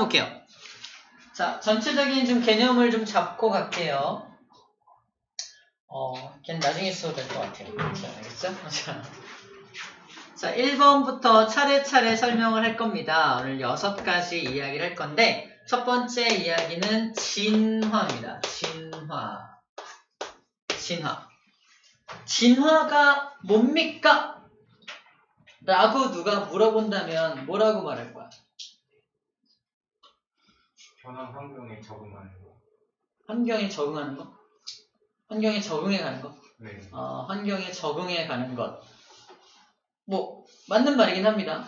볼게요. 자, 전체적인 좀 개념을 좀 잡고 갈게요. 걔는 나중에 써도 될 것 같아요. 자, 알겠죠? 자, 1번부터 차례차례 설명을 할 겁니다. 오늘 6가지 이야기를 할 건데, 첫 번째 이야기는 진화입니다. 진화. 진화가 뭡니까? 라고 누가 물어본다면 뭐라고 말할 거야? 변한 환경에 적응하는 거. 환경에 적응하는 거? 환경에 적응해 가는 거? 네. 환경에 적응해 가는 것. 뭐 맞는 말이긴 합니다.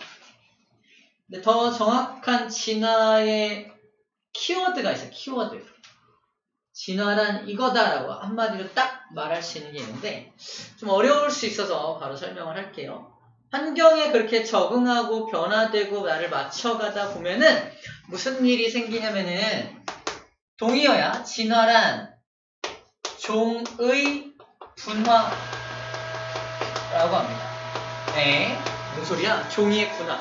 근데 더 정확한 진화의 키워드가 있어요. 키워드. 진화란 이거다라고 한마디로 딱 말할 수 있는 게 있는데 좀 어려울 수 있어서 바로 설명을 할게요. 환경에 그렇게 적응하고 변화되고 나를 맞춰가다 보면은 무슨 일이 생기냐면은 동의어야. 진화란 종의 분화라고 합니다. 네, 무슨 소리야? 종의 분화.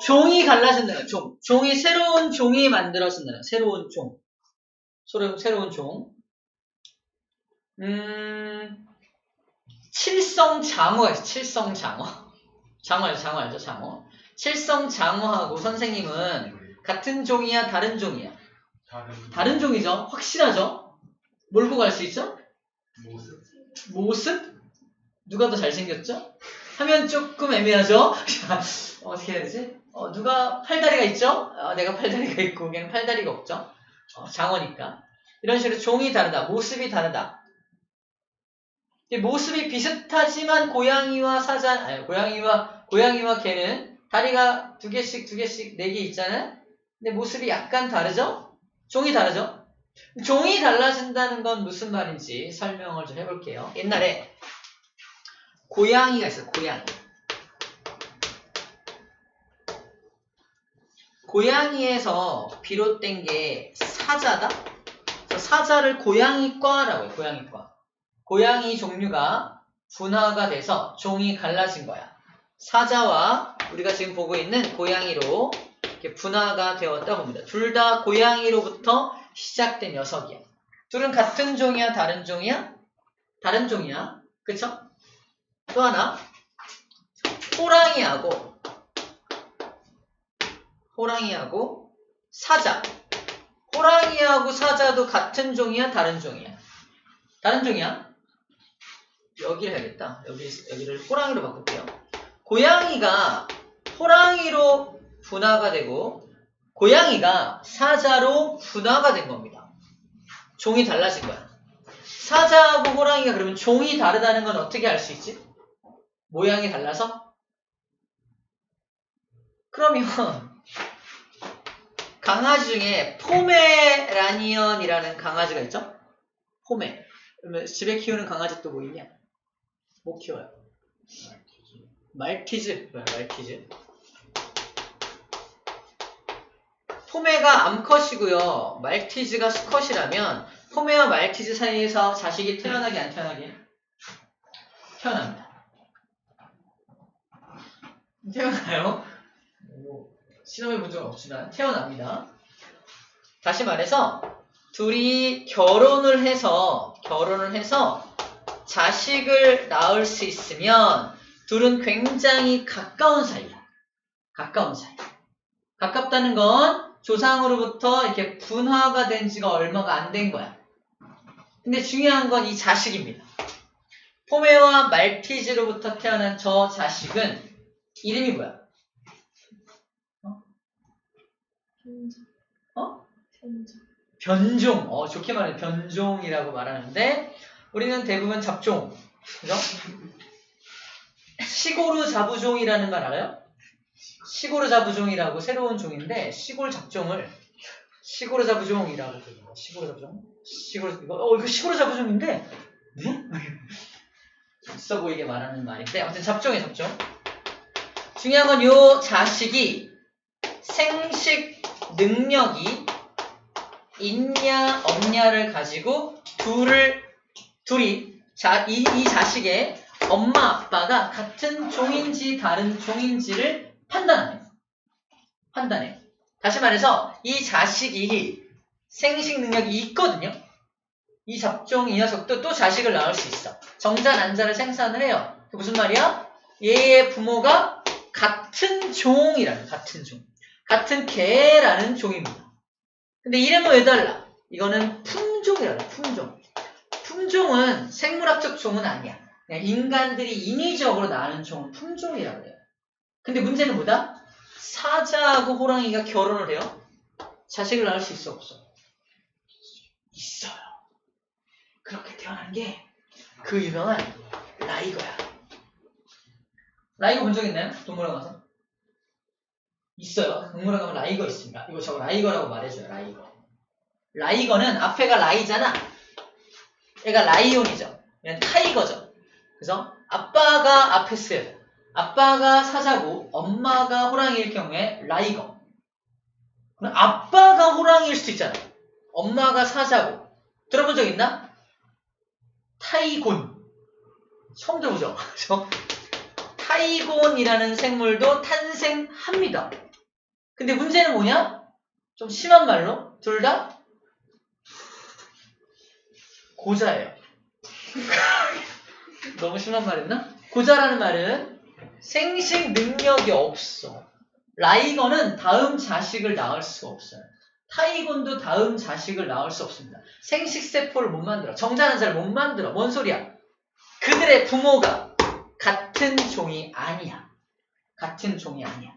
종이 갈라진다요. 종이 새로운 종이 만들어진다요. 새로운 종. 새로운 종. 칠성장어예요. 칠성장어. 장어 알죠? 장어. 칠성장어하고 선생님은 같은 종이야? 다른 종이야? 다른 종이죠. 확실하죠? 몰고 갈 수 있죠? 모습? 누가 더 잘생겼죠? 하면 조금 애매하죠? 어떻게 해야 되지? 누가 팔다리가 있죠? 내가 팔다리가 있고 걔는 팔다리가 없죠? 장어니까. 이런 식으로 종이 다르다. 모습이 다르다. 모습이 비슷하지만 고양이와 고양이와 개는 다리가 두 개씩 4개 있잖아요? 근데 모습이 약간 다르죠? 종이 다르죠? 종이 달라진다는 건 무슨 말인지 설명을 좀 해볼게요. 옛날에 고양이가 있어요. 고양이에서 비롯된 게 사자다? 사자를 고양이과라고 해요. 고양이과. 고양이 종류가 분화가 돼서 종이 갈라진 거야. 사자와 우리가 지금 보고 있는 고양이로 이렇게 분화가 되었다 봅니다. 둘 다 고양이로부터 시작된 녀석이야. 둘은 같은 종이야? 다른 종이야? 다른 종이야. 그쵸? 또 하나 호랑이하고 사자. 호랑이하고 사자도 같은 종이야? 다른 종이야? 다른 종이야? 여기를 해야겠다. 여기를 호랑이로 바꿀게요. 고양이가 호랑이로 분화가 되고 고양이가 사자로 분화가 된 겁니다. 종이 달라진 거야. 사자하고 호랑이가 그러면 종이 다르다는 건 어떻게 알 수 있지? 모양이 달라서? 그러면 강아지 중에 포메라니언이라는 강아지가 있죠? 포메. 그러면 집에 키우는 강아지 또 뭐 있냐? 못 키워요. 말티즈. 포메가 암컷이고요. 말티즈가 수컷이라면 포메와 말티즈 사이에서 자식이 태어나게 안 태어나게? 태어납니다. 태어나요? 실험해 본 적은 없지만 태어납니다. 다시 말해서 둘이 결혼을 해서 자식을 낳을 수 있으면 둘은 굉장히 가까운 사이야. 가깝다는 건 조상으로부터 이렇게 분화가 된 지가 얼마가 안 된 거야. 근데 중요한 건 이 자식입니다. 포메와 말티즈로부터 태어난 저 자식은 이름이 뭐야? 변종. 좋게 말하면 변종이라고 말하는데 우리는 대부분 잡종. 그죠? 시고르 자부종이라는 말 알아요? 시고르 자부종이라고 새로운 종인데 시골 잡종을 시고르 자부종이라고 부릅니다. 시고르 자부종. 이거 시고르 자부종인데 네? 있어 보이게 말하는 말인데 아무튼 잡종이에요. 잡종. 중요한 건 요 자식이 생식 능력이 있냐 없냐를 가지고 둘이 이 자식의 엄마 아빠가 같은 종인지 다른 종인지를 판단해. 다시 말해서 이 자식이 생식 능력이 있거든요. 이 잡종, 이 녀석도 또 자식을 낳을 수 있어. 정자, 난자를 생산을 해요. 그 무슨 말이야? 얘의 부모가 같은 종이라는, 같은 종. 같은 개라는 종입니다. 근데 이름은 왜 달라? 이거는 품종이라는, 품종. 품종은 생물학적 종은 아니야. 그냥 인간들이 인위적으로 낳는 종은 품종이라고 해요. 근데 문제는 뭐다? 사자하고 호랑이가 결혼을 해요? 자식을 낳을 수 있어, 없어? 있어요. 그렇게 태어난 게 그 유명한 라이거야. 라이거 본 적 있나요? 동물원 가서? 있어요. 동물원 가면 라이거 있습니다. 이거 저거 라이거라고 말해줘요. 라이거. 라이거는 앞에가 라이잖아. 얘가 라이온이죠. 얘는 타이거죠. 그래서 아빠가 앞에 쓰여요. 아빠가 사자고 엄마가 호랑이일 경우에 라이거. 그럼 아빠가 호랑이일 수도 있잖아. 엄마가 사자고. 들어본 적 있나? 타이곤. 처음 들어보죠? 타이곤이라는 생물도 탄생합니다. 근데 문제는 뭐냐? 좀 심한 말로 둘 다 고자예요. 너무 심한 말했나? 고자라는 말은 생식 능력이 없어. 라이거는 다음 자식을 낳을 수가 없어요. 타이곤도 다음 자식을 낳을 수 없습니다. 생식세포를 못 만들어. 정자난자를 못 만들어. 뭔 소리야? 그들의 부모가 같은 종이 아니야. 같은 종이 아니야.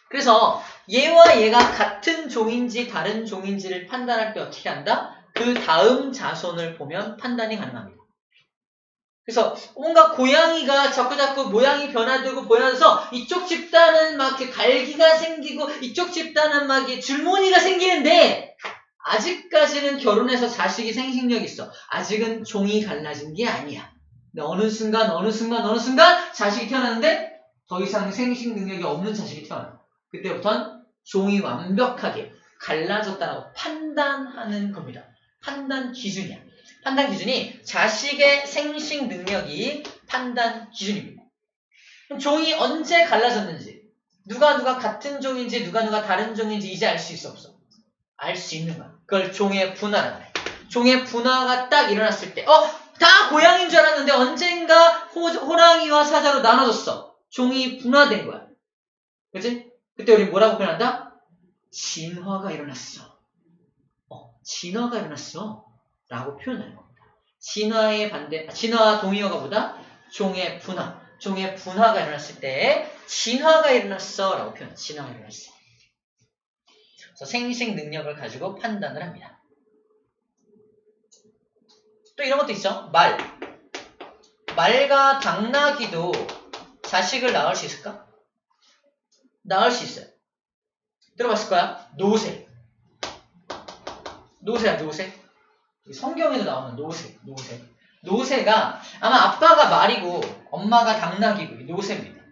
그래서 얘와 얘가 같은 종인지 다른 종인지를 판단할 때 어떻게 한다? 그 다음 자손을 보면 판단이 가능합니다. 그래서 뭔가 고양이가 자꾸자꾸 모양이 변화되고 보여서 이쪽 집단은 막 이렇게 갈기가 생기고 이쪽 집단은 막 이렇게 줄무늬가 생기는데 아직까지는 결혼해서 자식이 생식력이 있어. 아직은 종이 갈라진 게 아니야. 근데 어느 순간 자식이 태어났는데 더 이상 생식 능력이 없는 자식이 태어나. 그때부터는 종이 완벽하게 갈라졌다라고 판단하는 겁니다. 판단 기준이야. 판단 기준이 자식의 생식 능력이 판단 기준입니다. 그럼 종이 언제 갈라졌는지, 누가 같은 종인지 누가 다른 종인지 이제 알 수 있어 없어? 알 수 있는 거야. 그걸 종의 분화라고 해. 종의 분화가 딱 일어났을 때 다 고양이인 줄 알았는데 언젠가 호랑이와 사자로 나눠졌어. 종이 분화된 거야. 그치? 그때 우리 뭐라고 표현한다? 진화가 일어났어. 진화가 일어났어. 라고 표현하는 겁니다. 진화의 반대, 진화와 동의어가 뭐다? 종의 분화. 종의 분화가 일어났을 때 진화가 일어났어. 라고 표현해. 진화가 일어났어. 그래서 생식 능력을 가지고 판단을 합니다. 또 이런 것도 있죠. 말과 당나귀도 자식을 낳을 수 있을까? 낳을 수 있어요. 들어봤을 거야? 노새. 노새야, 노새. 성경에도 나오는 노새. 노새가 아마 아빠가 말이고 엄마가 당나귀고 노새입니다.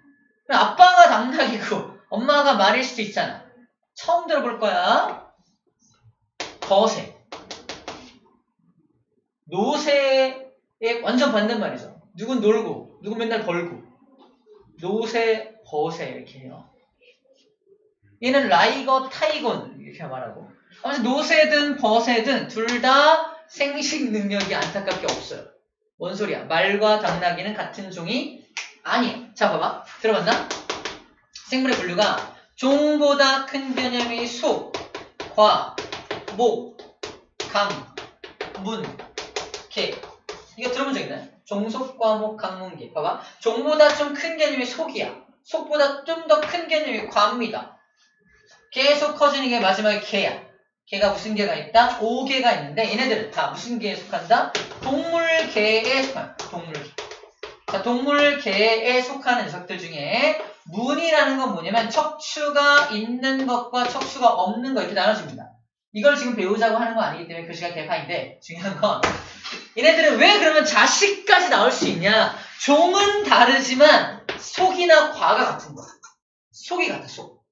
아빠가 당나귀고 엄마가 말일 수도 있잖아. 처음 들어볼 거야. 거새. 노새의 완전 반대말이죠. 누군 놀고 누군 맨날 벌고. 노새, 거새 이렇게 해요. 얘는 라이거, 타이곤 이렇게 말하고. 아무튼 노새든 버새든 둘 다 생식 능력이 안타깝게 없어요. 뭔 소리야? 말과 당나귀는 같은 종이 아니에요. 자, 봐봐. 들어봤나? 생물의 분류가 종보다 큰 개념이 소, 과, 목, 강, 문, 개. 이거 들어본 적 있나요? 종속, 과목, 강문, 개. 봐봐. 종보다 좀 큰 개념이 속이야. 속보다 좀 더 큰 개념이 과입니다. 계속 커지는 게 마지막에 개야. 개가 무슨 개가 있다? 5개가 있는데 얘네들은 다 무슨 개에 속한다? 동물개에 속한다. 동물개. 자, 동물개에 속하는 녀석들 중에 문이라는 건 뭐냐면 척추가 있는 것과 척추가 없는 것 이렇게 나눠집니다. 이걸 지금 배우자고 하는 거 아니기 때문에 교시가 개파인데 중요한 건 얘네들은 왜 그러면 자식까지 나올 수 있냐? 종은 다르지만 속이나 과가 같은 거야. 속이 같아, 속.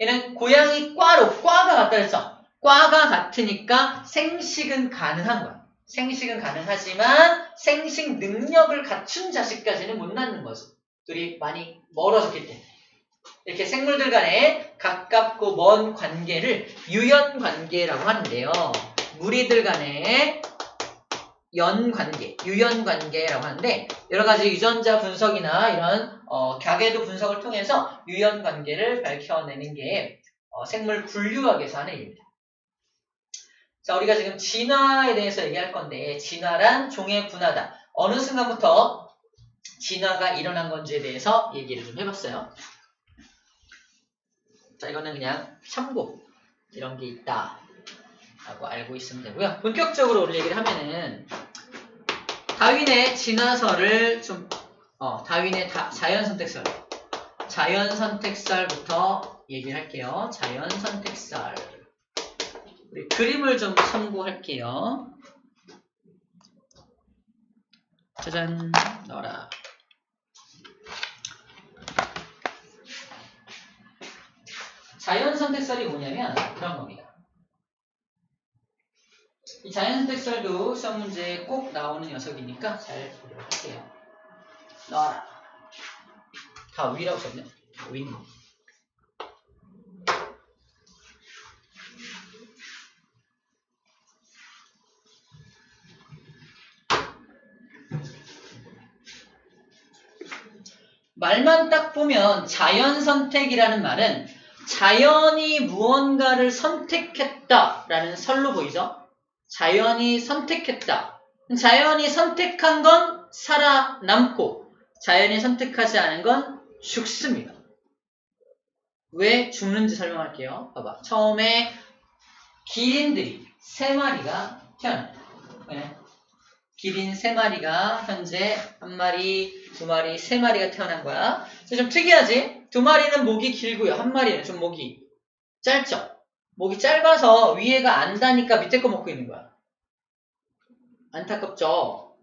얘는 고양이 과가 같다 그랬어. 과가 같으니까 생식은 가능한 거야. 생식은 가능하지만 생식 능력을 갖춘 자식까지는 못 낳는 거지. 둘이 많이 멀어졌기 때문에. 이렇게 생물들 간에 가깝고 먼 관계를 유연관계라고 하는데요. 무리들 간의 연관계, 유연관계라고 하는데 여러 가지 유전자 분석이나 이런 갸궤도 분석을 통해서 유연관계를 밝혀내는 게 생물 분류학에서 하는 일입니다. 자, 우리가 지금 진화에 대해서 얘기할 건데 진화란 종의 분화다. 어느 순간부터 진화가 일어난 건지에 대해서 얘기를 좀 해봤어요. 자, 이거는 그냥 참고 이런 게 있다 라고 알고 있으면 되고요. 본격적으로 우리 얘기를 하면은 다윈의 진화설을 좀 다윈의 자연선택설부터 얘기를 할게요. 자연선택설. 우리 그림을 좀 참고할게요. 짜잔, 넣어라. 자연선택설이 뭐냐면 그런 겁니다. 이 자연선택설도 시험 문제에 꼭 나오는 녀석이니까 잘 보도록 할게요. 넣어라. 다 위라고 썼네. 위는. 말만 딱 보면 자연선택이라는 말은 자연이 무언가를 선택했다라는 설로 보이죠? 자연이 선택했다. 자연이 선택한 건 살아남고 자연이 선택하지 않은 건 죽습니다. 왜 죽는지 설명할게요. 봐봐. 처음에 기린들이 3마리가 태어납니다. 네. 기린 3마리가 현재 1마리, 2마리, 3마리가 태어난 거야. 좀 특이하지? 2마리는 목이 길고요. 1마리는 좀 목이 짧죠? 목이 짧아서 위에가 안 닿으니까 밑에 거 먹고 있는 거야. 안타깝죠?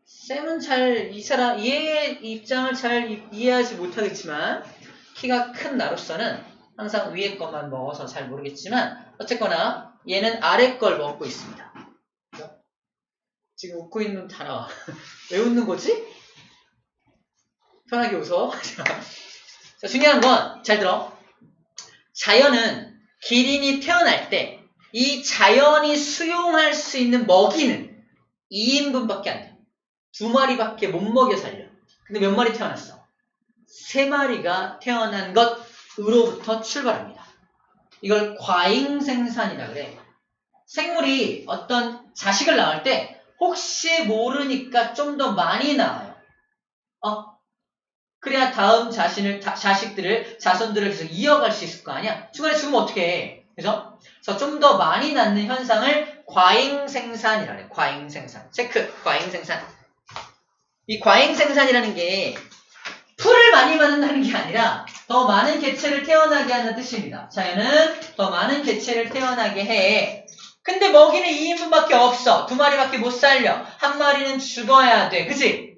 쌤은 얘의 입장을 잘 이해하지 못하겠지만 키가 큰 나로서는 항상 위에 것만 먹어서 잘 모르겠지만 어쨌거나 얘는 아래 걸 먹고 있습니다. 지금 웃고 있는 다 나와. 왜 웃는 거지? 편하게 웃어. 자, 중요한 건 잘 들어. 자연은 기린이 태어날 때 이 자연이 수용할 수 있는 먹이는 2인분밖에 안 돼. 2마리밖에 못 먹여 살려. 근데 몇 마리 태어났어? 3마리가 태어난 것으로부터 출발합니다. 이걸 과잉생산이라 그래. 생물이 어떤 자식을 낳을 때 혹시 모르니까 좀 더 많이 낳아요. 그래야 다음 자손들을 계속 이어갈 수 있을 거 아니야? 중간에 죽으면 어떻게 해? 그죠? 그래서 좀 더 많이 낳는 현상을 과잉생산이라 그래. 과잉생산. 체크. 과잉생산. 이 과잉생산이라는 게 풀을 많이 만든다는 게 아니라 더 많은 개체를 태어나게 하는 뜻입니다. 자연은 더 많은 개체를 태어나게 해. 근데 먹이는 2인분밖에 없어. 2마리밖에 못 살려. 1마리는 죽어야 돼. 그치?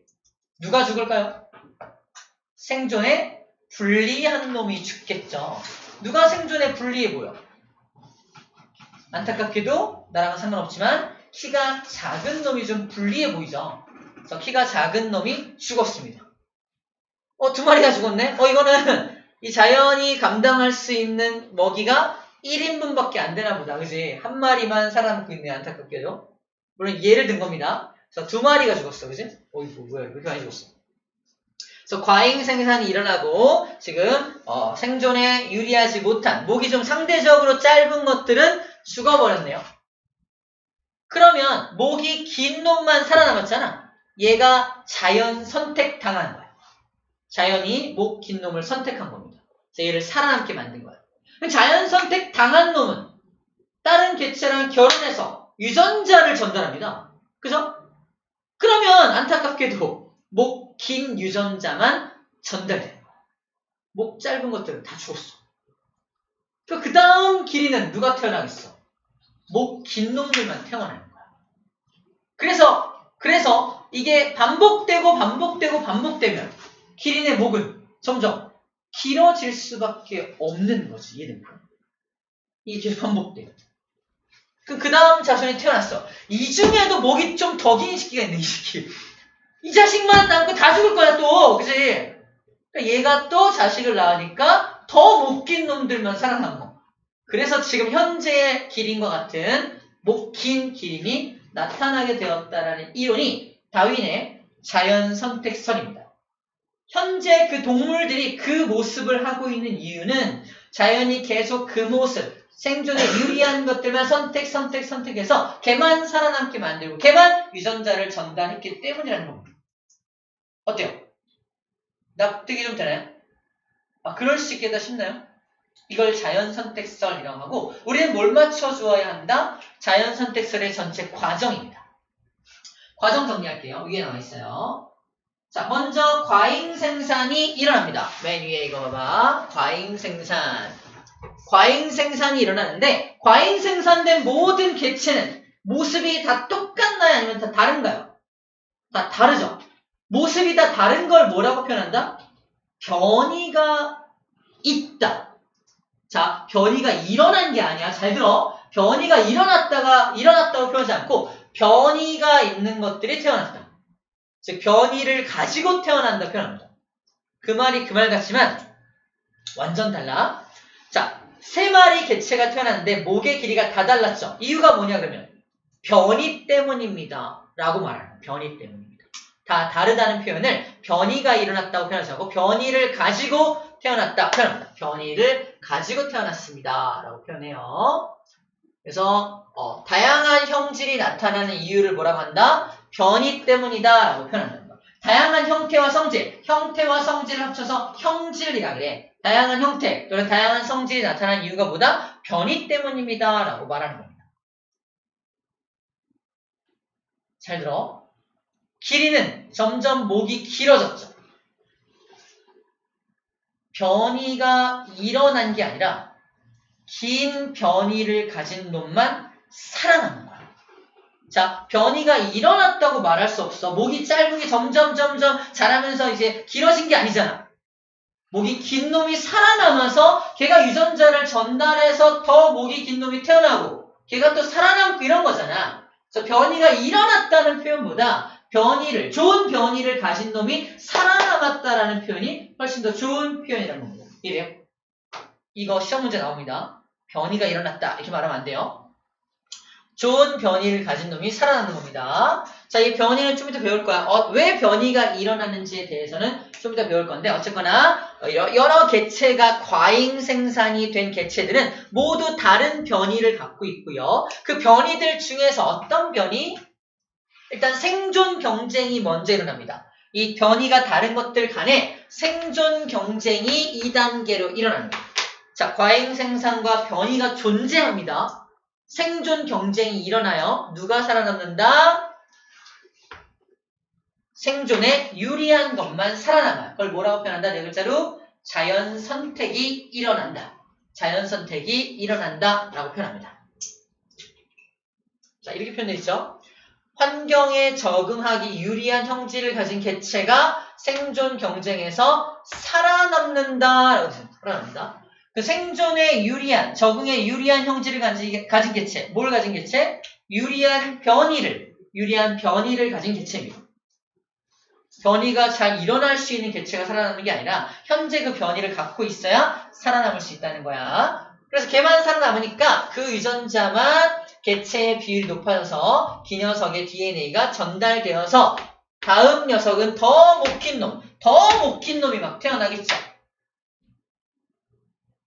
누가 죽을까요? 생존에 불리한 놈이 죽겠죠. 누가 생존에 불리해 보여? 안타깝게도 나랑은 상관없지만 키가 작은 놈이 좀 불리해 보이죠. 그래서 키가 작은 놈이 죽었습니다. 2마리가 죽었네? 이거는 이 자연이 감당할 수 있는 먹이가 1인분밖에 안 되나 보다. 그지? 1마리만 살아남고 있네. 안타깝게도. 물론 예를 든 겁니다. 그래서 2마리가 죽었어. 그지? 어이구, 뭐야. 왜 이렇게 많이 죽었어? 그래서 과잉 생산이 일어나고 지금 생존에 유리하지 못한 목이 좀 상대적으로 짧은 것들은 죽어버렸네요. 그러면 목이 긴 놈만 살아남았잖아. 얘가 자연 선택당한 거야. 자연이 목 긴 놈을 선택한 겁니다. 그래서 얘를 살아남게 만든 거야. 자연 선택 당한 놈은 다른 개체랑 결혼해서 유전자를 전달합니다. 그죠? 그러면 안타깝게도 목 긴 유전자만 전달되는 거야. 목 짧은 것들은 다 죽었어. 그 다음 길이는 누가 태어나겠어? 목 긴 놈들만 태어나는 거야. 그래서 이게 반복되면 기린의 목은 점점 길어질 수밖에 없는 거지. 이해된 거야? 이게 계속 반복돼요. 그 다음 자손이 태어났어. 이 중에도 목이 좀 더 긴 새끼가 있네, 이 새끼. 이 자식만 낳고 다 죽을 거야, 또. 그치? 그러니까 얘가 또 자식을 낳으니까 더 못 긴 놈들만 살아남어. 그래서 지금 현재의 기린과 같은 못 긴 기린이 나타나게 되었다라는 이론이 다윈의 자연선택설입니다. 현재 그 동물들이 그 모습을 하고 있는 이유는 자연이 계속 그 모습, 생존에 유리한 것들만 선택해서 걔만 살아남게 만들고 걔만 유전자를 전달했기 때문이라는 겁니다. 어때요? 납득이 좀 되나요? 그럴 수 있겠다 싶나요? 이걸 자연선택설이라고 하고 우리는 뭘 맞춰주어야 한다? 자연선택설의 전체 과정입니다. 과정 정리할게요. 위에 나와 있어요. 자, 먼저 과잉생산이 일어납니다. 맨 위에 이거 봐봐. 과잉생산이 일어나는데 과잉생산된 모든 개체는 모습이 다 똑같나요? 아니면 다 다른가요? 다 다르죠. 모습이 다 다른 걸 뭐라고 표현한다? 변이가 있다. 자, 변이가 일어난 게 아니야. 잘 들어. 변이가 일어났다고 표현하지 않고 변이가 있는 것들이 태어났다. 즉 변이를 가지고 태어난다 표현합니다. 그 말이 그 말 같지만 완전 달라. 자, 3마리 개체가 태어났는데 목의 길이가 다 달랐죠. 이유가 뭐냐 그러면 변이 때문입니다 라고 말하는 변이 때문입니다. 다 다르다는 표현을 변이가 일어났다고 표현하지 않고 변이를 가지고 태어났다 표현합니다. 변이를 가지고 태어났습니다 라고 표현해요. 그래서 다양한 형질이 나타나는 이유를 뭐라고 한다? 변이 때문이다 라고 표현한다. 다양한 형태와 성질을 합쳐서 형질이라 그래. 다양한 형태 또는 다양한 성질이 나타나는 이유가 뭐다? 변이 때문입니다 라고 말하는 겁니다. 잘 들어. 길이는 점점 목이 길어졌죠. 변이가 일어난 게 아니라 긴 변이를 가진 놈만 살아남는 거야. 자, 변이가 일어났다고 말할 수 없어. 목이 짧은 게 점점 자라면서 이제 길어진 게 아니잖아. 목이 긴 놈이 살아남아서 걔가 유전자를 전달해서 더 목이 긴 놈이 태어나고 걔가 또 살아남고 이런 거잖아. 그래서 변이가 일어났다는 표현보다 좋은 변이를 가진 놈이 살아남았다라는 표현이 훨씬 더 좋은 표현이라는 겁니다. 이래요? 이거 시험 문제 나옵니다. 변이가 일어났다 이렇게 말하면 안 돼요. 좋은 변이를 가진 놈이 살아남는 겁니다. 자, 이 변이는 좀 이따 배울 거야. 왜 변이가 일어나는지에 대해서는 좀 이따 배울 건데 어쨌거나 여러 개체가 과잉 생산이 된 개체들은 모두 다른 변이를 갖고 있고요. 그 변이들 중에서 어떤 변이? 일단 생존 경쟁이 먼저 일어납니다. 이 변이가 다른 것들 간에 생존 경쟁이 2단계로 일어납니다. 자, 과잉 생산과 변이가 존재합니다. 생존 경쟁이 일어나요. 누가 살아남는다? 생존에 유리한 것만 살아남아요. 그걸 뭐라고 표현한다? 네 글자로 자연 선택이 일어난다. 자연 선택이 일어난다 라고 표현합니다. 자, 이렇게 표현되어 있죠. 환경에 적응하기 유리한 형질을 가진 개체가 생존 경쟁에서 살아남는다 라고 표현합니다. 그 생존에 유리한, 적응에 유리한 형질을 가진 개체, 뭘 가진 개체? 유리한 변이를 가진 개체입니다. 변이가 잘 일어날 수 있는 개체가 살아남는 게 아니라 현재 그 변이를 갖고 있어야 살아남을 수 있다는 거야. 그래서 걔만 살아남으니까 그 유전자만 개체의 비율이 높아져서 그 녀석의 DNA가 전달되어서 다음 녀석은 더 못 긴 놈이 막 태어나겠죠.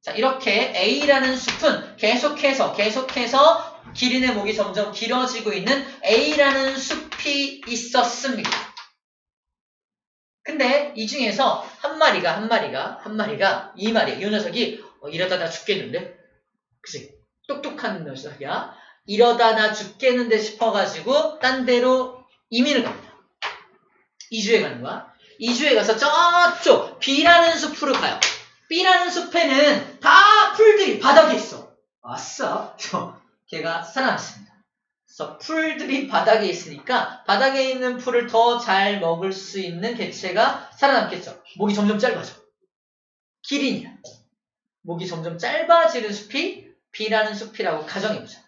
자, 이렇게 A라는 숲은 계속해서 기린의 목이 점점 길어지고 있는 A라는 숲이 있었습니다. 근데 이 중에서 한 마리가 이 녀석이 이러다 나 죽겠는데? 그치? 똑똑한 녀석이야. 이러다 나 죽겠는데 싶어가지고 딴 데로 이민을 갑니다. 이주에 가는 거야. 이주에 가서 저쪽 B라는 숲으로 가요. B라는 숲에는 다 풀들이 바닥에 있어. 아싸. 걔가 살아났습니다. 그래서 풀들이 바닥에 있으니까 바닥에 있는 풀을 더 잘 먹을 수 있는 개체가 살아남겠죠. 목이 점점 짧아져. 기린이야. 목이 점점 짧아지는 숲이 B라는 숲이라고 가정해보자.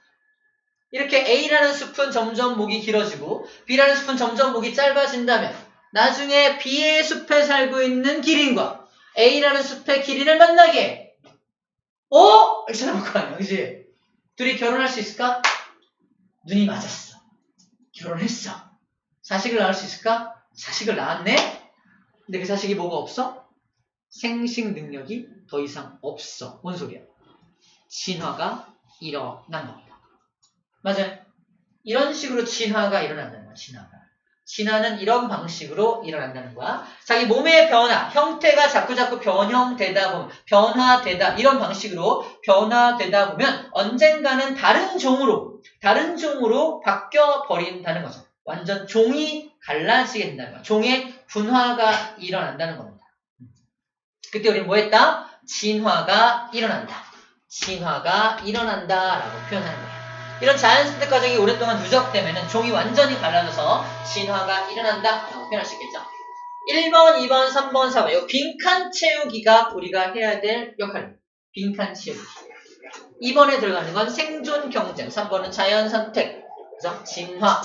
이렇게 A라는 숲은 점점 목이 길어지고 B라는 숲은 점점 목이 짧아진다면 나중에 B의 숲에 살고 있는 기린과 A라는 숲의 기린을 만나게 이렇게 쳐다볼 거 아니야, 그지? 둘이 결혼할 수 있을까? 눈이 맞았어. 결혼했어. 자식을 낳을 수 있을까? 자식을 낳았네? 근데 그 자식이 뭐가 없어? 생식 능력이 더 이상 없어. 뭔 소리야? 진화가 일어난 겁니다. 맞아요. 이런 식으로 진화가 일어난다는 거야, 진화가. 진화는 이런 방식으로 일어난다는 거야. 자기 몸의 변화, 형태가 자꾸자꾸 변형되다 보면, 변화되다, 이런 방식으로 변화되다 보면 언젠가는 다른 종으로 바뀌어 버린다는 거죠. 완전 종이 갈라지게 된다는 거야. 종의 분화가 일어난다는 겁니다. 그때 우리는 뭐 했다? 진화가 일어난다. 진화가 일어난다 라고 표현하는 거예요. 이런 자연선택 과정이 오랫동안 누적되면 종이 완전히 갈라져서 진화가 일어난다 라고 표현할 수 있겠죠. 1번, 2번, 3번, 4번 이 빈칸 채우기가 우리가 해야 될 역할입니다. 빈칸 채우기. 2번에 들어가는 건 생존 경쟁, 3번은 자연선택, 그죠? 진화.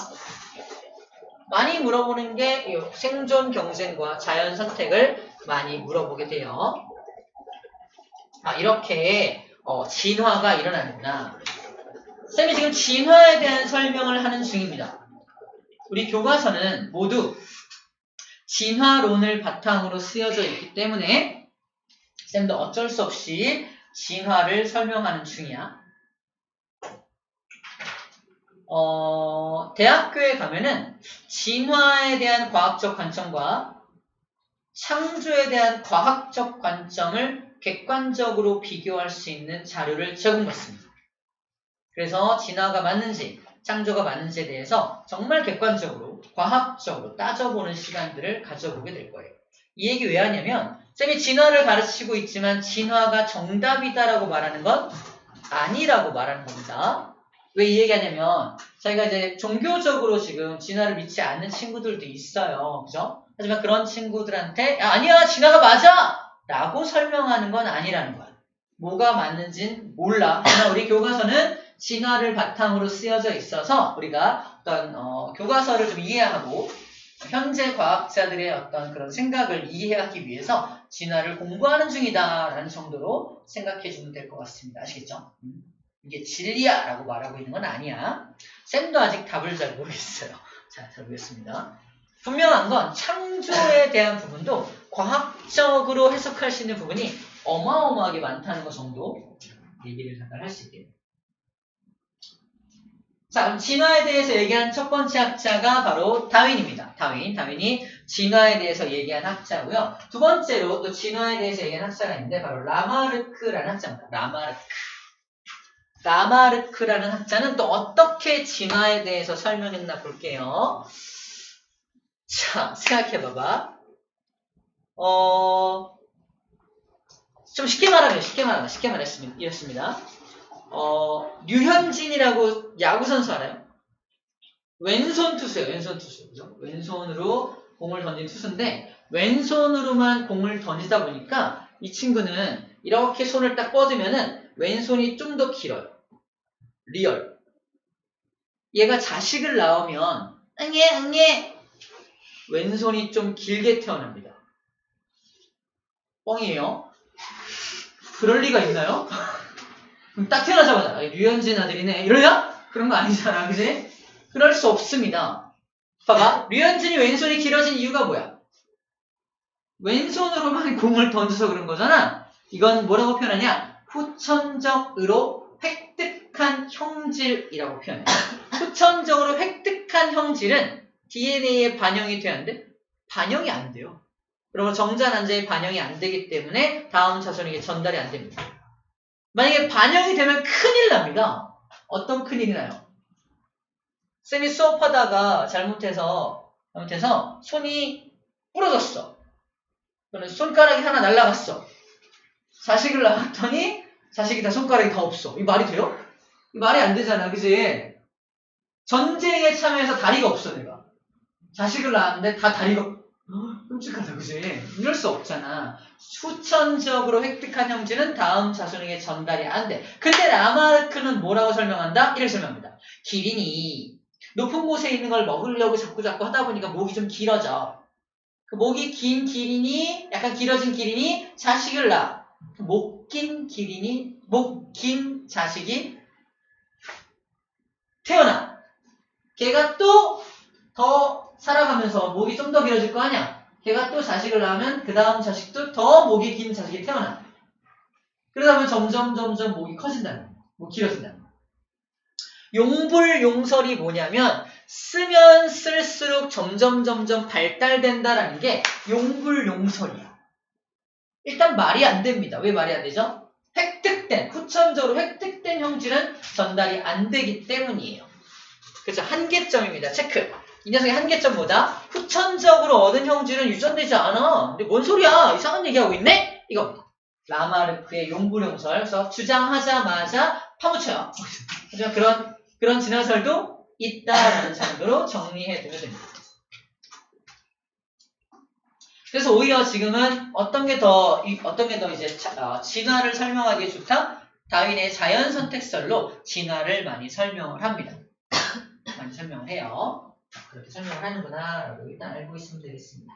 많이 물어보는 게 생존 경쟁과 자연선택을 많이 물어보게 돼요. 이렇게 진화가 일어나는구나. 쌤이 지금 진화에 대한 설명을 하는 중입니다. 우리 교과서는 모두 진화론을 바탕으로 쓰여져 있기 때문에 쌤도 어쩔 수 없이 진화를 설명하는 중이야. 대학교에 가면은 진화에 대한 과학적 관점과 창조에 대한 과학적 관점을 객관적으로 비교할 수 있는 자료를 제공받습니다. 그래서 진화가 맞는지 창조가 맞는지에 대해서 정말 객관적으로 과학적으로 따져보는 시간들을 가져보게 될 거예요. 이 얘기 왜 하냐면 쌤이 진화를 가르치고 있지만 진화가 정답이다라고 말하는 건 아니라고 말하는 겁니다. 왜 이 얘기 하냐면 저희가 이제 종교적으로 지금 진화를 믿지 않는 친구들도 있어요. 그죠? 하지만 그런 친구들한테 아니야 진화가 맞아! 라고 설명하는 건 아니라는 거야. 뭐가 맞는지는 몰라. 하지만 우리 교과서는 진화를 바탕으로 쓰여져 있어서 우리가 어떤 교과서를 좀 이해하고 현재 과학자들의 어떤 그런 생각을 이해하기 위해서 진화를 공부하는 중이다라는 정도로 생각해 주면 될 것 같습니다. 아시겠죠? 이게 진리야 라고 말하고 있는 건 아니야. 쌤도 아직 답을 잘 모르겠어요. 자, 잘 보겠습니다. 분명한 건 창조에 대한 부분도 과학적으로 해석할 수 있는 부분이 어마어마하게 많다는 것 정도 얘기를 잠깐 할 수 있겠네요. 자, 그럼 진화에 대해서 얘기한 첫 번째 학자가 바로 다윈입니다. 다윈이 진화에 대해서 얘기한 학자고요. 두 번째로 또 진화에 대해서 얘기한 학자가 있는데 바로 라마르크라는 학자입니다. 라마르크라는 학자는 또 어떻게 진화에 대해서 설명했나 볼게요. 자, 생각해봐봐. 좀 쉽게 말하면 이렇습니다. 류현진이라고 야구선수 알아요? 왼손 투수예요. 그죠? 왼손으로 공을 던진 투수인데 왼손으로만 공을 던지다 보니까 이 친구는 이렇게 손을 딱 뻗으면은 왼손이 좀 더 길어요. 리얼. 얘가 자식을 낳으면 응애 왼손이 좀 길게 태어납니다. 뻥이에요. 그럴 리가 있나요? 그럼 딱 태어나자마자 류현진 아들이네 이러냐? 그런 거 아니잖아, 그지? 그럴 수 없습니다. 봐봐, 류현진이 왼손이 길어진 이유가 뭐야? 왼손으로만 공을 던져서 그런 거잖아. 이건 뭐라고 표현하냐? 후천적으로 획득한 형질이라고 표현해. 후천적으로 획득한 형질은 DNA에 반영이 되는데 반영이 안 돼요. 그러면 정자난자에 반영이 안 되기 때문에 다음 자손에게 전달이 안 됩니다. 만약에 반영이 되면 큰일 납니다. 어떤 큰일이 나요? 쌤이 수업하다가 잘못해서 손이 부러졌어. 그러면 손가락이 하나 날라갔어. 자식을 낳았더니 자식이 다 손가락이 다 없어. 이 말이 돼요? 이 말이 안 되잖아, 그지? 전쟁에 참여해서 다리가 없어, 내가. 자식을 낳았는데 다 다리가 끔찍하다, 그지? 이럴 수 없잖아. 후천적으로 획득한 형질은 다음 자손에게 전달이 안 돼. 근데 라마르크는 뭐라고 설명한다? 이렇게 설명합니다. 기린이 높은 곳에 있는 걸 먹으려고 자꾸 하다 보니까 목이 좀 길어져. 그 목이 긴 기린이, 약간 길어진 기린이 자식을 낳아. 목 목 긴 자식이 태어나. 걔가 또 더 살아가면서 목이 좀 더 길어질 거 아니야? 걔가 또 자식을 낳으면 그 다음 자식도 더 목이 긴 자식이 태어나. 그러다 보면 점점 목이 커진다는 거야. 목이 길어진다는 거야. 용불용설이 뭐냐면 쓰면 쓸수록 점점 발달된다라는 게 용불용설이야. 일단 말이 안 됩니다. 왜 말이 안 되죠? 후천적으로 획득된 형질은 전달이 안 되기 때문이에요. 그래서 한계점입니다. 체크. 이 녀석의 한계점 뭐다? 후천적으로 얻은 형질은 유전되지 않아. 근데 뭔 소리야? 이상한 얘기하고 있네? 이겁니다. 라마르크의 용불용설. 그래서 주장하자마자 파묻혀요. 하지만 그런 진화설도 있다라는 정도로 정리해두면 됩니다. 그래서 오히려 지금은 어떤 게 더 이제 진화를 설명하기에 좋다? 다윈의 자연선택설로 진화를 많이 설명을 합니다. 많이 설명을 해요. 그렇게 설명을 하는구나 라고 일단 알고 있으면 되겠습니다.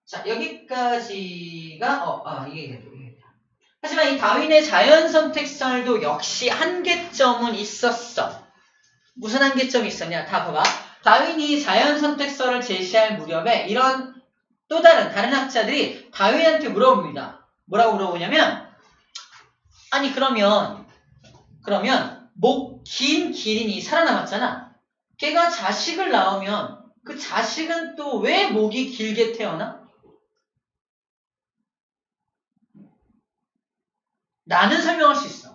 자, 여기까지가 이게 되겠다. 하지만 이 다윈의 자연선택설도 역시 한계점은 있었어. 무슨 한계점이 있었냐? 다 봐봐. 다윈이 자연선택설을 제시할 무렵에 이런 또 다른 학자들이 다윈한테 물어봅니다. 뭐라고 물어보냐면 아니 그러면 목 긴 기린이 살아남았잖아. 걔가 자식을 낳으면 그 자식은 또 왜 목이 길게 태어나? 나는 설명할 수 있어.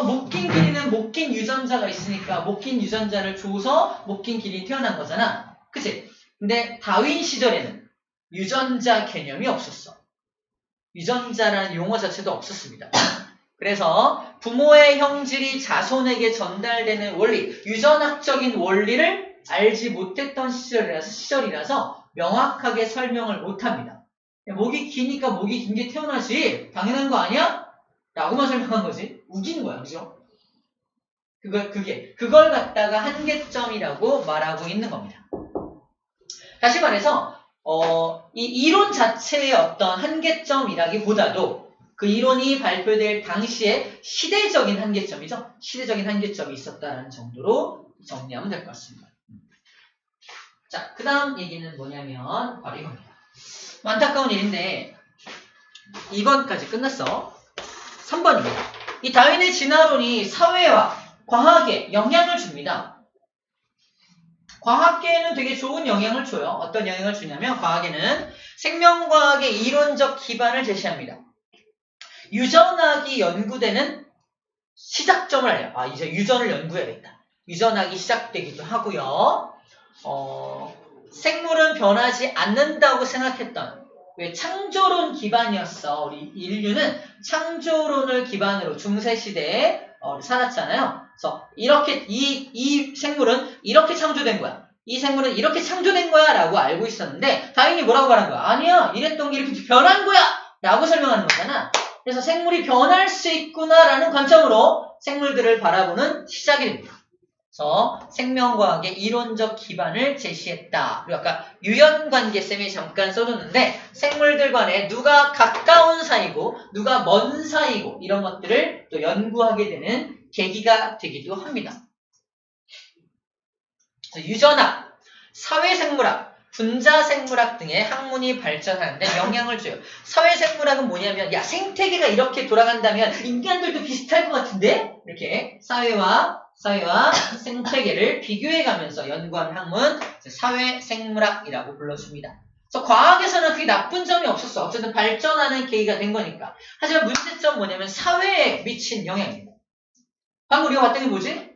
목 긴 기린은 목 긴 유전자가 있으니까 목 긴 유전자를 줘서 목 긴 기린이 태어난 거잖아. 그치? 근데 다윈 시절에는 유전자 개념이 없었어. 유전자라는 용어 자체도 없었습니다. 그래서 부모의 형질이 자손에게 전달되는 원리, 유전학적인 원리를 알지 못했던 시절이라서 명확하게 설명을 못합니다. 목이 기니까 목이 긴 게 태어나지 당연한 거 아니야? 라고만 설명한 거지. 우기는 거야. 그죠? 그걸 갖다가 한계점이라고 말하고 있는 겁니다. 다시 말해서 이 이론 자체의 어떤 한계점이라기보다도 그 이론이 발표될 당시에 시대적인 한계점이죠. 시대적인 한계점이 있었다는 정도로 정리하면 될 것 같습니다. 자, 그 다음 얘기는 뭐냐면 바로 이겁니다. 안타까운 일인데 2번까지 끝났어. 3번입니다. 이 다윈의 진화론이 사회와 과학에 영향을 줍니다. 과학계에는 되게 좋은 영향을 줘요. 어떤 영향을 주냐면 과학에는 생명과학의 이론적 기반을 제시합니다. 유전학이 연구되는 시작점을 알려요. 이제 유전을 연구해야겠다. 유전학이 시작되기도 하고요. 생물은 변하지 않는다고 생각했던 왜 창조론 기반이었어. 우리 인류는 창조론을 기반으로 중세시대에 살았잖아요. 그래서 이렇게 이 생물은 이렇게 창조된 거야. 이 생물은 이렇게 창조된 거야 라고 알고 있었는데 다윈이 뭐라고 말한 거야? 아니야. 이랬던 게 이렇게 변한 거야 라고 설명하는 거잖아. 그래서 생물이 변할 수 있구나라는 관점으로 생물들을 바라보는 시작이 됩니다. 그래서 생명과학의 이론적 기반을 제시했다. 그리고 아까 유연관계쌤이 잠깐 써줬는데 생물들 간에 누가 가까운 사이고 누가 먼 사이고 이런 것들을 또 연구하게 되는 계기가 되기도 합니다. 그래서 유전학, 사회생물학, 분자생물학 등의 학문이 발전하는데 영향을 줘요. 사회생물학은 뭐냐면 생태계가 이렇게 돌아간다면 인간들도 비슷할 것 같은데? 이렇게 사회와 생태계를 비교해가면서 연구하는 학문 사회생물학이라고 불러줍니다. 그래서 과학에서는 그게 나쁜 점이 없었어. 어쨌든 발전하는 계기가 된 거니까. 하지만 문제점 뭐냐면 사회에 미친 영향입니다. 방금 우리가 봤던 게 뭐지?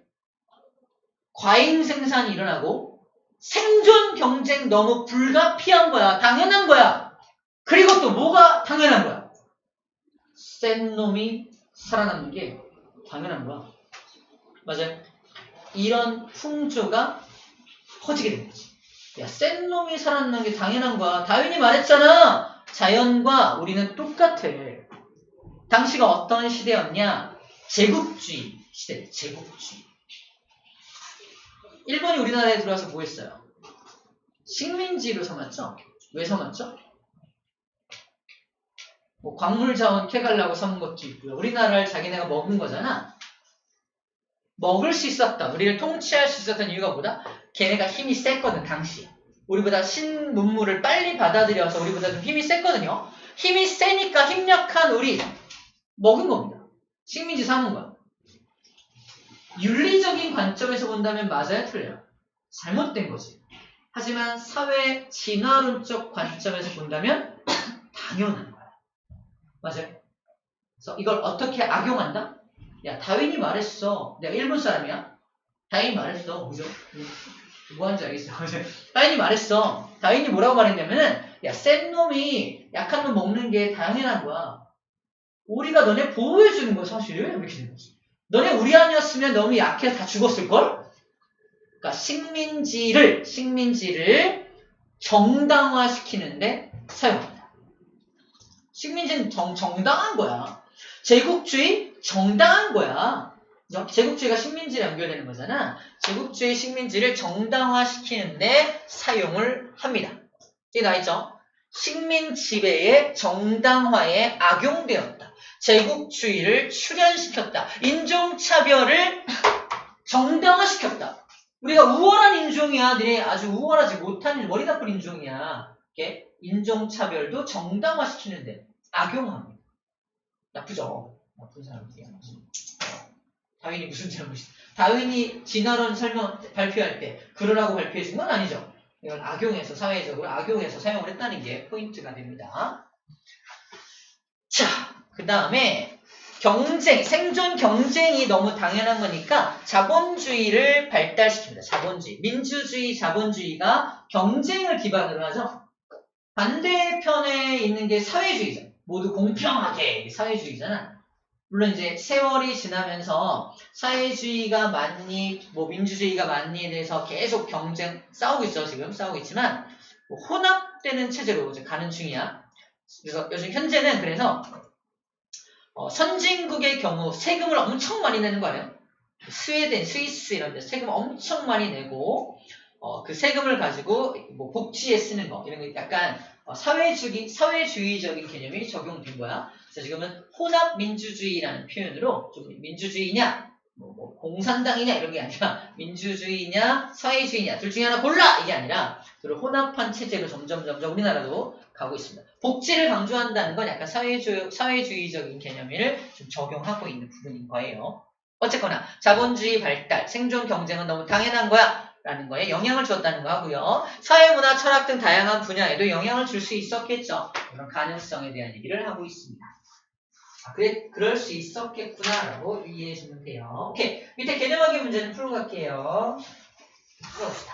과잉 생산이 일어나고 생존 경쟁 너무 불가피한 거야. 당연한 거야. 그리고 또 뭐가 당연한 거야? 센 놈이 살아남는 게 당연한 거야. 맞아요. 이런 풍조가 퍼지게 된 거지. 센 놈이 살아남는 게 당연한 거야. 다윈이 말했잖아. 자연과 우리는 똑같아. 당시가 어떤 시대였냐? 제국주의 시대. 제국주의. 일본이 우리나라에 들어와서 뭐 했어요? 식민지로 삼았죠? 왜 삼았죠? 뭐 광물자원 캐가려고 삼은 것도 있고요. 우리나라를 자기네가 먹은 거잖아. 먹을 수 있었던, 우리를 통치할 수 있었던 이유가 뭐다? 걔네가 힘이 셌거든, 당시. 우리보다 신문물을 빨리 받아들여서 우리보다 좀 힘이 셌거든요. 힘이 세니까 힘약한 우리 먹은 겁니다. 식민지 삼은 거야. 윤리적인 관점에서 본다면 맞아요? 틀려요? 잘못된 거지. 하지만 사회 진화론적 관점에서 본다면 당연한 거야. 맞아요? 그래서 이걸 어떻게 악용한다? 야, 다윈이 말했어. 내가 일본 사람이야? 다윈이 말했어. 그죠? 뭐 하는지 알겠어. 다윈이 말했어. 다윈이 뭐라고 말했냐면은, 야, 센 놈이 약한 놈 먹는 게 당연한 거야. 우리가 너네 보호해주는 거야, 사실. 이렇게 된 거지. 너네 우리 아니었으면 너무 약해서 다 죽었을걸? 그러니까 식민지를 정당화시키는데 사용합니다. 식민지는 정당한 거야. 제국주의 정당한 거야. 제국주의가 식민지랑 연결되는 거잖아. 제국주의 식민지를 정당화시키는데 사용을 합니다. 이게 나와있죠? 식민 지배의 정당화에 악용되었다. 제국주의를 출현시켰다. 인종차별을 정당화시켰다. 우리가 우월한 인종이야. 너네 아주 우월하지 못한 머리 나쁜 인종이야. 이렇게 인종차별도 정당화시키는데 악용합니다. 나쁘죠? 나쁜 사람들이야. 다윈이 무슨 잘못이야? 다윈이 진화론 발표할 때 그러라고 발표해 준 건 아니죠. 이걸 악용해서 사회적으로 악용해서 사용을 했다는 게 포인트가 됩니다. 자, 그 다음에 경쟁, 생존 경쟁이 너무 당연한 거니까 자본주의를 발달시킵니다. 자본주의, 민주주의, 자본주의가 경쟁을 기반으로 하죠. 반대편에 있는 게 사회주의죠. 모두 공평하게 사회주의잖아. 물론 이제 세월이 지나면서 사회주의가 맞니, 뭐 민주주의가 맞니에 대해서 계속 경쟁 싸우고 있죠. 지금 싸우고 있지만 뭐 혼합되는 체제로 이제 가는 중이야. 그래서 요즘 현재는 그래서 선진국의 경우 세금을 엄청 많이 내는 거 아니에요? 스웨덴, 스위스 이런 데 세금 엄청 많이 내고 그 세금을 가지고 뭐 복지에 쓰는 거 이런 거 약간 사회주의적인 개념이 적용된 거야. 그래서 지금은 혼합민주주의라는 표현으로 좀 민주주의냐, 뭐 공산당이냐 이런 게 아니라 민주주의냐, 사회주의냐 둘 중에 하나 골라 이게 아니라 그걸 혼합한 체제로 점점 우리나라도 가고 있습니다. 복지를 강조한다는 건 약간 사회주의적인 개념을 좀 적용하고 있는 부분인 거예요. 어쨌거나 자본주의 발달, 생존 경쟁은 너무 당연한 거야. 라는 거에 영향을 줬다는 거 하고요. 사회문화, 철학 등 다양한 분야에도 영향을 줄 수 있었겠죠. 그런 가능성에 대한 얘기를 하고 있습니다. 그래, 그럴 수 있었겠구나라고 이해해 주면 돼요. 오케이. 밑에 개념학의 문제는 풀고 갈게요. 풀어봅시다.